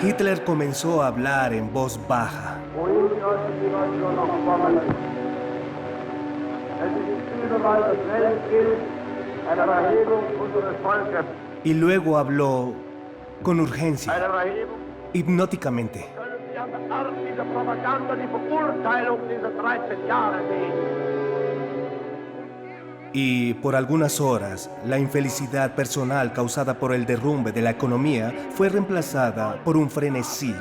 Hitler comenzó a hablar en voz baja. Y luego habló con urgencia, hipnóticamente. Y por algunas horas, la infelicidad personal causada por el derrumbe de la economía fue reemplazada por un frenesí.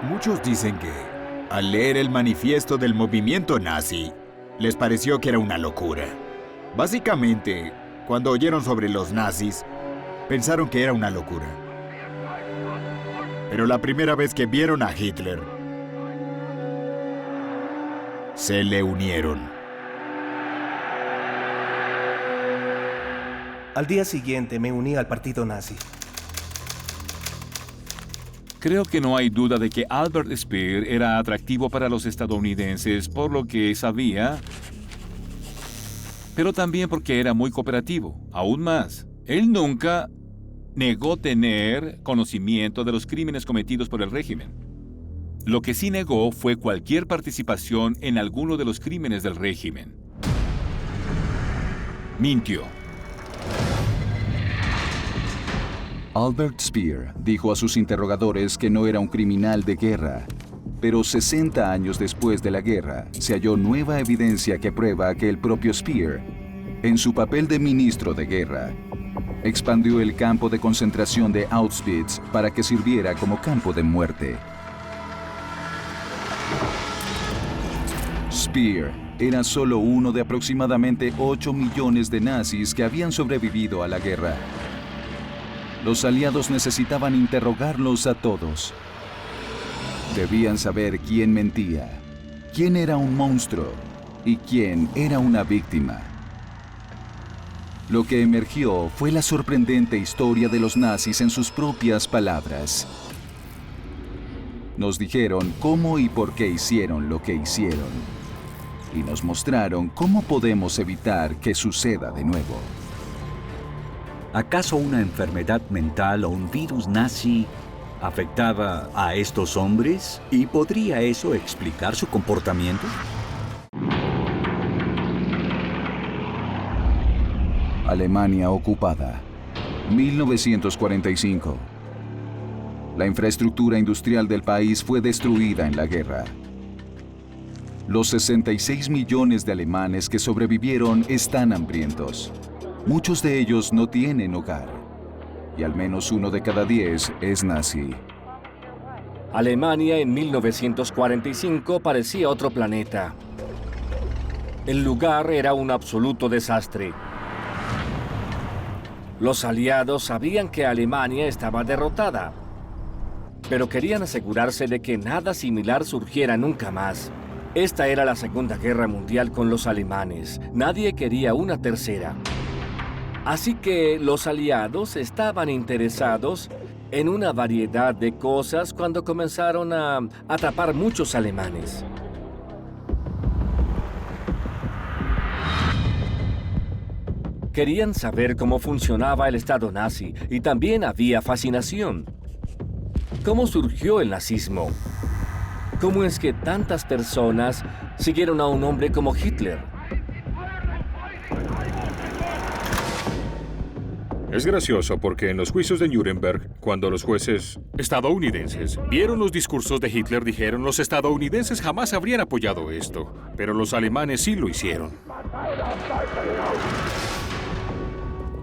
Muchos dicen que, al leer el manifiesto del movimiento nazi, les pareció que era una locura. Básicamente, cuando oyeron sobre los nazis, pensaron que era una locura. Pero la primera vez que vieron a Hitler, se le unieron. Al día siguiente me uní al partido nazi. Creo que no hay duda de que Albert Speer era atractivo para los estadounidenses por lo que sabía, pero también porque era muy cooperativo. Aún más, él nunca negó tener conocimiento de los crímenes cometidos por el régimen. Lo que sí negó fue cualquier participación en alguno de los crímenes del régimen. Mintió. Albert Speer dijo a sus interrogadores que no era un criminal de guerra, pero 60 años después de la guerra se halló nueva evidencia que prueba que el propio Speer, en su papel de ministro de guerra, expandió el campo de concentración de Auschwitz para que sirviera como campo de muerte. Speer era solo uno de aproximadamente 8 millones de nazis que habían sobrevivido a la guerra. Los aliados necesitaban interrogarlos a todos. Debían saber quién mentía, quién era un monstruo y quién era una víctima. Lo que emergió fue la sorprendente historia de los nazis en sus propias palabras. Nos dijeron cómo y por qué hicieron lo que hicieron. Y nos mostraron cómo podemos evitar que suceda de nuevo. ¿Acaso una enfermedad mental o un virus nazi afectaba a estos hombres? ¿Y podría eso explicar su comportamiento? Alemania ocupada, 1945. La infraestructura industrial del país fue destruida en la guerra. Los 66 millones de alemanes que sobrevivieron están hambrientos. Muchos de ellos no tienen hogar, y al menos 1 de cada 10 es nazi. Alemania en 1945 parecía otro planeta. El lugar era un absoluto desastre. Los aliados sabían que Alemania estaba derrotada, pero querían asegurarse de que nada similar surgiera nunca más. Esta era la Segunda Guerra Mundial con los alemanes. Nadie quería una tercera. Así que los aliados estaban interesados en una variedad de cosas cuando comenzaron a atrapar muchos alemanes. Querían saber cómo funcionaba el Estado nazi y también había fascinación. ¿Cómo surgió el nazismo? ¿Cómo es que tantas personas siguieron a un hombre como Hitler? Es gracioso porque en los juicios de Nuremberg, cuando los jueces estadounidenses vieron los discursos de Hitler, dijeron los estadounidenses jamás habrían apoyado esto, pero los alemanes sí lo hicieron.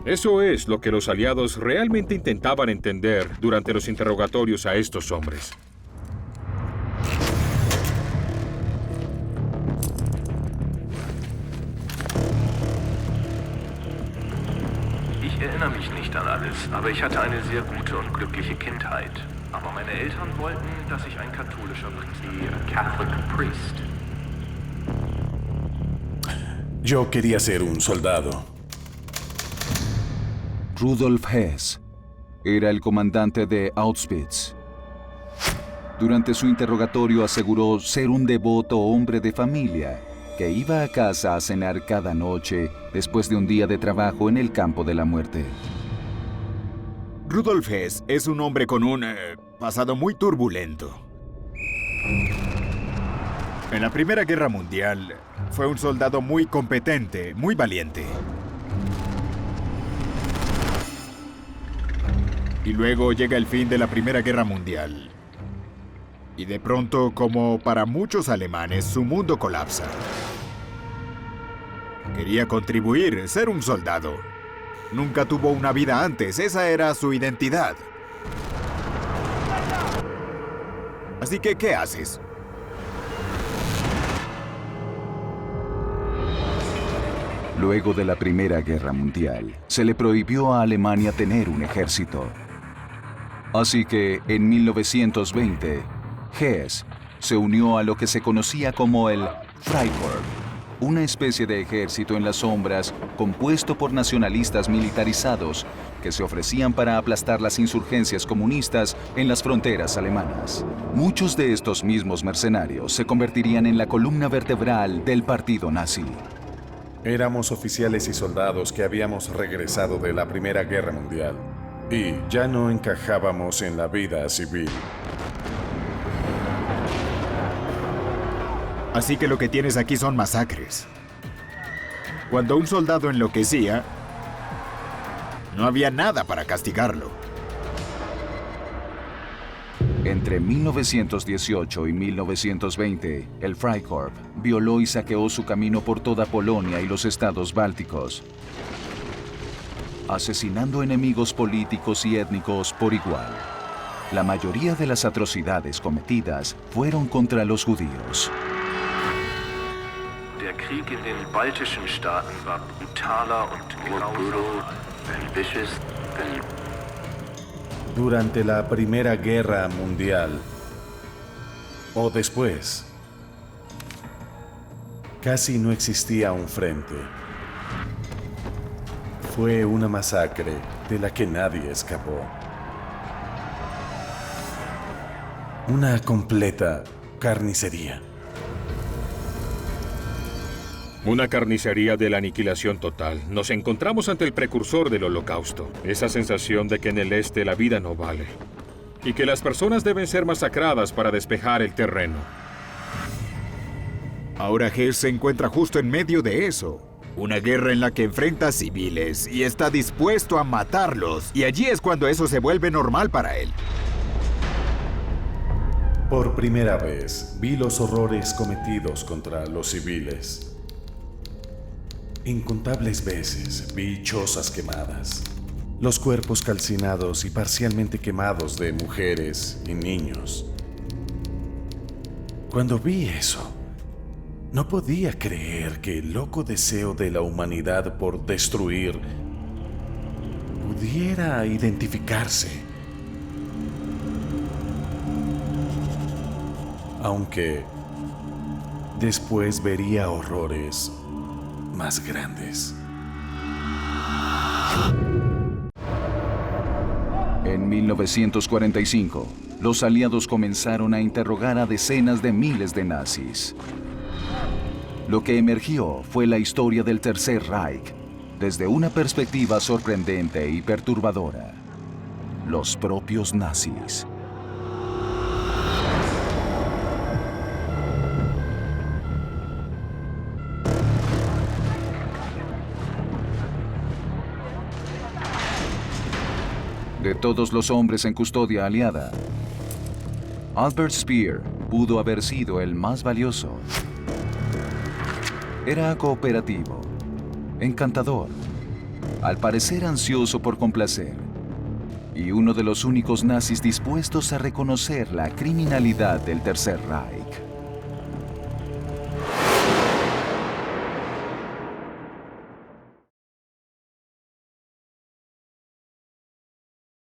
Eso es lo que los aliados realmente intentaban entender durante los interrogatorios a estos hombres. Ich erinnere mich nicht an alles, aber ich hatte eine sehr gute und glückliche Kindheit. Aber meine Eltern wollten, dass ich ein katholischer Catholic Priest. Yo quería ser un soldado. Rudolf Hess era el comandante de Auschwitz. Durante su interrogatorio aseguró ser un devoto hombre de familia que iba a casa a cenar cada noche después de un día de trabajo en el campo de la muerte. Rudolf Hess es un hombre con un pasado muy turbulento. En la Primera Guerra Mundial fue un soldado muy competente, muy valiente. Y luego llega el fin de la Primera Guerra Mundial. Y de pronto, como para muchos alemanes, su mundo colapsa. Quería contribuir, ser un soldado. Nunca tuvo una vida antes, esa era su identidad. Así que, ¿qué haces? Luego de la Primera Guerra Mundial, se le prohibió a Alemania tener un ejército. Así que, en 1920, Hess se unió a lo que se conocía como el Freikorps, una especie de ejército en las sombras compuesto por nacionalistas militarizados que se ofrecían para aplastar las insurgencias comunistas en las fronteras alemanas. Muchos de estos mismos mercenarios se convertirían en la columna vertebral del partido nazi. Éramos oficiales y soldados que habíamos regresado de la Primera Guerra Mundial y ya no encajábamos en la vida civil. Así que lo que tienes aquí son masacres. Cuando un soldado enloquecía, no había nada para castigarlo. Entre 1918 y 1920, el Freikorps violó y saqueó su camino por toda Polonia y los estados bálticos, asesinando enemigos políticos y étnicos por igual. La mayoría de las atrocidades cometidas fueron contra los judíos. Der Krieg in den baltischen Staaten war brutaler und grausamer. Durante la Primera Guerra Mundial, o después, casi no existía un frente. Fue una masacre de la que nadie escapó. Una completa carnicería. Una carnicería de la aniquilación total. Nos encontramos ante el precursor del Holocausto. Esa sensación de que en el este la vida no vale. Y que las personas deben ser masacradas para despejar el terreno. Ahora Hess se encuentra justo en medio de eso. Una guerra en la que enfrenta a civiles y está dispuesto a matarlos. Y allí es cuando eso se vuelve normal para él. Por primera vez vi los horrores cometidos contra los civiles. Incontables veces vi chozas quemadas, los cuerpos calcinados y parcialmente quemados de mujeres y niños. Cuando vi eso, no podía creer que el loco deseo de la humanidad por destruir pudiera identificarse. Aunque después vería horrores más grandes. En 1945, los aliados comenzaron a interrogar a decenas de miles de nazis. Lo que emergió fue la historia del Tercer Reich, desde una perspectiva sorprendente y perturbadora. Los propios nazis. De todos los hombres en custodia aliada, Albert Speer pudo haber sido el más valioso. Era cooperativo, encantador, al parecer ansioso por complacer, y uno de los únicos nazis dispuestos a reconocer la criminalidad del Tercer Reich.